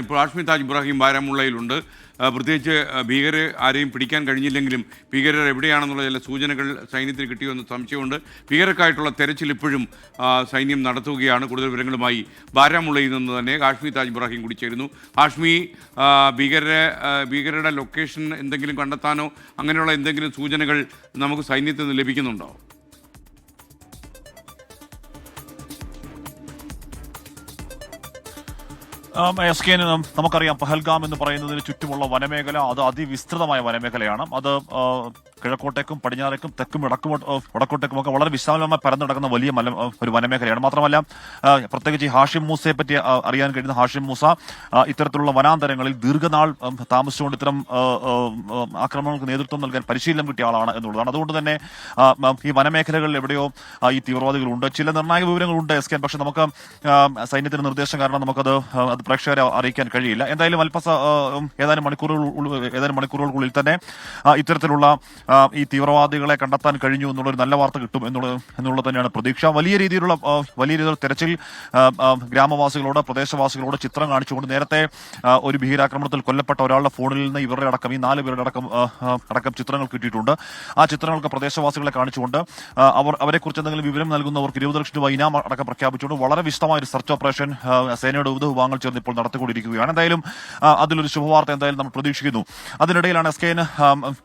ഇപ്പോൾ ഹാഷ്മി താജ് ഇബ്രാഹിം ബാരാമുള്ളയിലുണ്ട്. പ്രത്യേകിച്ച് ഭീകരരെ ആരെയും പിടിക്കാൻ കഴിഞ്ഞില്ലെങ്കിലും ഭീകരർ എവിടെയാണെന്നുള്ള ചില സൂചനകൾ സൈന്യത്തിന് കിട്ടിയെന്ന് സംശയമുണ്ട്. ഭീകരർക്കായിട്ടുള്ള തെരച്ചിൽ ഇപ്പോഴും സൈന്യം നടത്തുകയാണ്. കൂടുതൽ വിവരങ്ങളുമായി ബാരാമുള്ളയിൽ നിന്ന് തന്നെ ഹാഷ്മി താജ് ഇബ്രാഹിം കൂടി ചേരുന്നു. ഹാഷ്മി, ഭീകരരുടെ ലൊക്കേഷൻ എന്തെങ്കിലും കണ്ടെത്താനോ അങ്ങനെയുള്ള എന്തെങ്കിലും സൂചനകൾ നമുക്ക് സൈന്യത്തിൽ നിന്ന് ലഭിക്കുന്നുണ്ടോ? നമുക്കറിയാം, പഹൽഗാം എന്ന് പറയുന്നതിന് ചുറ്റുമുള്ള വനമേഖല അത് അതിവിസ്തൃതമായ വനമേഖലയാണ്. അത് കിഴക്കോട്ടേക്കും പടിഞ്ഞാറേക്കും തെക്കും വടക്കോട്ടേക്കും ഒക്കെ വളരെ വിശാലമായി പരന്നിടക്കുന്ന വലിയ ഒരു വനമേഖലയാണ്. മാത്രമല്ല, പ്രത്യേകിച്ച് ഈ ഹാഷിം മൂസയെ പറ്റി അറിയാൻ കഴിയുന്ന ഹാഷിം മൂസ ഇത്തരത്തിലുള്ള വനാന്തരങ്ങളിൽ ദീർഘനാൾ താമസിച്ചുകൊണ്ട് ഇത്തരം ആക്രമണങ്ങൾക്ക് നേതൃത്വം നൽകാൻ പരിശീലനം കിട്ടിയ ആളാണ് എന്നുള്ളതാണ്. അതുകൊണ്ട് തന്നെ ഈ വനമേഖലകളിൽ എവിടെയോ ഈ തീവ്രവാദികളുണ്ട്. ചില നിർണായക വിവരങ്ങളുണ്ട് എസ് കെ, പക്ഷെ നമുക്ക് സൈന്യത്തിന്റെ നിർദ്ദേശം കാരണം നമുക്കത് പ്രേക്ഷകരെ അറിയിക്കാൻ കഴിയില്ല. എന്തായാലും ഏതാനും മണിക്കൂറുകൾക്കുള്ളിൽ തന്നെ ഇത്തരത്തിലുള്ള ഈ തീവ്രവാദികളെ കണ്ടെത്താൻ കഴിഞ്ഞു എന്നുള്ളൊരു നല്ല വാർത്ത കിട്ടും എന്നുള്ളത് തന്നെയാണ് പ്രതീക്ഷ. വലിയ രീതിയിലുള്ള തെരച്ചിൽ ഗ്രാമവാസികളോട് പ്രദേശവാസികളോട് ചിത്രം കാണിച്ചുകൊണ്ട് നേരത്തെ ഒരു ഭീകരാക്രമണത്തിൽ കൊല്ലപ്പെട്ട ഒരാളുടെ ഫോണിൽ നിന്ന് ഇവരുടെ അടക്കം ഈ 4 പേരുടെ അടക്കം ചിത്രങ്ങൾ കിട്ടിയിട്ടുണ്ട്. ആ ചിത്രങ്ങൾക്ക് പ്രദേശവാസികളെ കാണിച്ചുകൊണ്ട് അവരെക്കുറിച്ച് എന്തെങ്കിലും വിവരം നൽകുന്നവർക്ക് 20 ലക്ഷം രൂപ ഇനാം അടക്കം പ്രഖ്യാപിച്ചുകൊണ്ട് വളരെ വിശദമായ ഒരു സെർച്ച് ഓപ്പറേഷൻ സേനയുടെ വിവിധ വിഭാഗങ്ങൾ ചേർന്ന് ഇപ്പോൾ നടത്തിക്കൊണ്ടിരിക്കുകയാണ്. എന്തായാലും അതിലൊരു ശുഭവാർത്ത എന്തായാലും നമ്മൾ പ്രതീക്ഷിക്കുന്നു. അതിനിടയിലാണ് എസ് കെ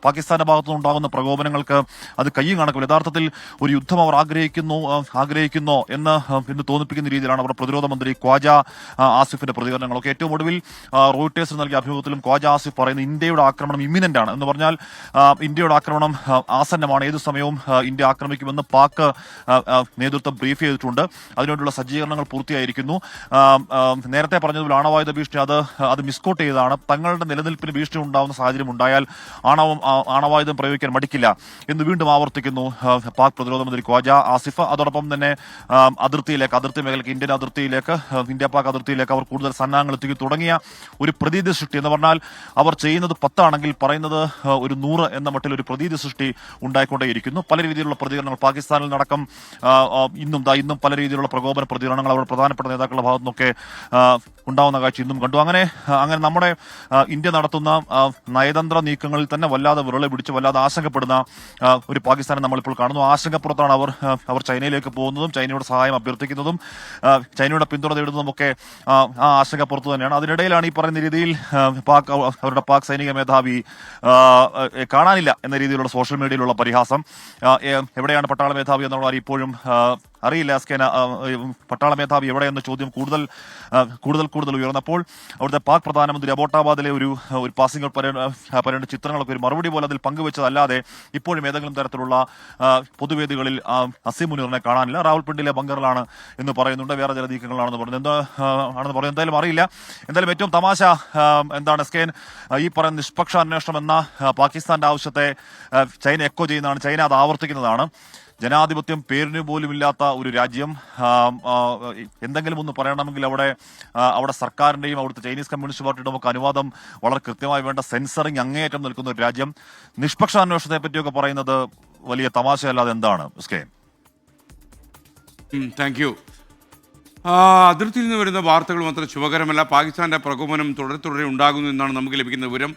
പാകിസ്ഥാന്റെ ഭാഗത്തുനിന്നുണ്ടാകുന്ന പ്രകോപനങ്ങൾക്ക് അത് കയ്യും കണക്കില്ല. യഥാർത്ഥത്തിൽ ഒരു യുദ്ധം അവർ ആഗ്രഹിക്കുന്നോ എന്ന് തോന്നിപ്പിക്കുന്ന രീതിയിലാണ് അവർ പ്രതിരോധ മന്ത്രി ഖ്വാജ ആസിഫിന്റെ പ്രതികരണങ്ങളൊക്കെ. ഏറ്റവും ഒടുവിൽ റോയിട്ടേഴ്സിന് നൽകിയ അഭിമുഖത്തിലും ഖ്വാജ ആസിഫ് പറയുന്നത് ഇന്ത്യയുടെ ആക്രമണം ഇമ്മിനന്റ് ആണ് എന്ന് പറഞ്ഞാൽ ഇന്ത്യയുടെ ആക്രമണം ആസന്നമാണ്, ഏതു സമയവും ഇന്ത്യ ആക്രമിക്കുമെന്ന് പാക് നേതൃത്വം ബ്രീഫ് ചെയ്തിട്ടുണ്ട്. അതിനുവേണ്ടിയുള്ള സജ്ജീകരണങ്ങൾ പൂർത്തിയായിരിക്കുന്നു. നേരത്തെ പറഞ്ഞതുപോലെ ആണവായുധ ഭീഷണി അത് മിസ്കോട്ട് ചെയ്തതാണ്. തങ്ങളുടെ നിലനിൽപ്പിന് ഭീഷണി ഉണ്ടാകുന്ന സാഹചര്യം ഉണ്ടായാൽ ആണവായുധം പ്രയോഗിക്കാൻ മടിക്കില്ല എന്ന് വീണ്ടും ആവർത്തിക്കുന്നു പാക് പ്രതിരോധ മന്ത്രി ഖ്വാജ ആസിഫ്. അതോടൊപ്പം തന്നെ അതിർത്തി മേഖലയ്ക്ക് ഇന്ത്യ പാക് അതിർത്തിയിലേക്ക് അവർ കൂടുതൽ സന്നാഹങ്ങൾ എത്തിക്കി തുടങ്ങിയ ഒരു പ്രതീതി സൃഷ്ടി എന്ന് പറഞ്ഞാൽ അവർ ചെയ്യുന്നത് 10 ആണെങ്കിൽ പറയുന്നത് ഒരു 100 എന്ന മട്ടിൽ ഒരു പ്രതീതി സൃഷ്ടി ഉണ്ടായിക്കൊണ്ടേയിരിക്കുന്നു. പല രീതിയിലുള്ള പ്രതികരണങ്ങൾ പാകിസ്ഥാനിൽ നടക്കം ഇന്നും പല രീതിയിലുള്ള പ്രകോപന പ്രതികരണങ്ങൾ അവർ പ്രധാനപ്പെട്ട നേതാക്കളുടെ ഭാഗത്തു നിന്നൊക്കെ ഉണ്ടാവുന്ന കാഴ്ച ഇന്നും കണ്ടു. അങ്ങനെ നമ്മുടെ ഇന്ത്യ നടത്തുന്ന നയതന്ത്ര നീക്കങ്ങളിൽ തന്നെ വല്ലാതെ വിരളെ പിടിച്ച് വല്ലാതെ ആശങ്കപ്പെടുന്ന ഒരു പാകിസ്ഥാനെ നമ്മളിപ്പോൾ കാണുന്നു. ആശങ്കപ്പുറത്താണ് അവർ ചൈനയിലേക്ക് പോകുന്നതും ചൈനയുടെ സഹായം അഭ്യർത്ഥിക്കുന്നതും ചൈനയുടെ പിന്തുണ തേടുന്നതും ഒക്കെ ആ ആശങ്കപ്പുറത്ത് തന്നെയാണ്. അതിനിടയിലാണ് ഈ പറയുന്ന രീതിയിൽ അവരുടെ പാക് സൈനിക മേധാവി കാണാനില്ല എന്ന രീതിയിലുള്ള സോഷ്യൽ മീഡിയയിലുള്ള പരിഹാസം. എവിടെയാണ് പട്ടാള മേധാവി എന്നുള്ള ഇപ്പോഴും അറിയില്ല. പട്ടാള മേധാവി എവിടെയെന്ന ചോദ്യം കൂടുതൽ ഉയർന്നപ്പോൾ അവിടുത്തെ പാക് പ്രധാനമന്ത്രി അബോട്ടാബാദിലെ ഒരു പാസിംഗ് ഔട്ട് പരേഡ് ചിത്രങ്ങളൊക്കെ ഒരു മറുപടി പോലെ അതിൽ പങ്കുവെച്ചതല്ലാതെ ഇപ്പോഴും ഏതെങ്കിലും തരത്തിലുള്ള പൊതുവേദികളിൽ അസീം മുനീറിനെ കാണാനില്ല. റാവൽപിണ്ടിയിലെ ബങ്കറിലാണ് എന്ന് പറയുന്നുണ്ട്. വേറെ ചില നീക്കങ്ങളാണെന്ന് പറയുന്നത് എന്തായാലും അറിയില്ല. എന്തായാലും ഏറ്റവും തമാശ എന്താണ് സ്കെയിൻ, ഈ പറയുന്ന നിഷ്പക്ഷ അന്വേഷണം എന്ന പാകിസ്ഥാന്റെ ആവശ്യത്തെ ചൈന എക്കോ ചെയ്യുന്നതാണ്. ചൈന അത് ആവർത്തിക്കുന്നതാണ്. ജനാധിപത്യം പേരിന് പോലും ഇല്ലാത്ത ഒരു രാജ്യം, എന്തെങ്കിലും ഒന്ന് പറയണമെങ്കിൽ അവിടെ സർക്കാരിന്റെയും അവിടുത്തെ ചൈനീസ് കമ്മ്യൂണിസ്റ്റ് പാർട്ടിയുടെയും ഒക്കെ അനുവാദം വളരെ കൃത്യമായി വേണ്ട, സെൻസറിങ് അങ്ങേയറ്റം നിൽക്കുന്ന ഒരു രാജ്യം നിഷ്പക്ഷ അന്വേഷണത്തെ പറ്റിയൊക്കെ പറയുന്നത് വലിയ തമാശയല്ലാതെ എന്താണ് സ്കെയിൻ? Thank you. അതിർത്തിയിൽ നിന്ന് വരുന്ന വാർത്തകൾ മാത്രം ശുഭകരമല്ല. പാകിസ്ഥാന്റെ പ്രകോപനം തുടരെ ഉണ്ടാകുന്നു എന്നാണ് നമുക്ക് ലഭിക്കുന്ന വിവരം.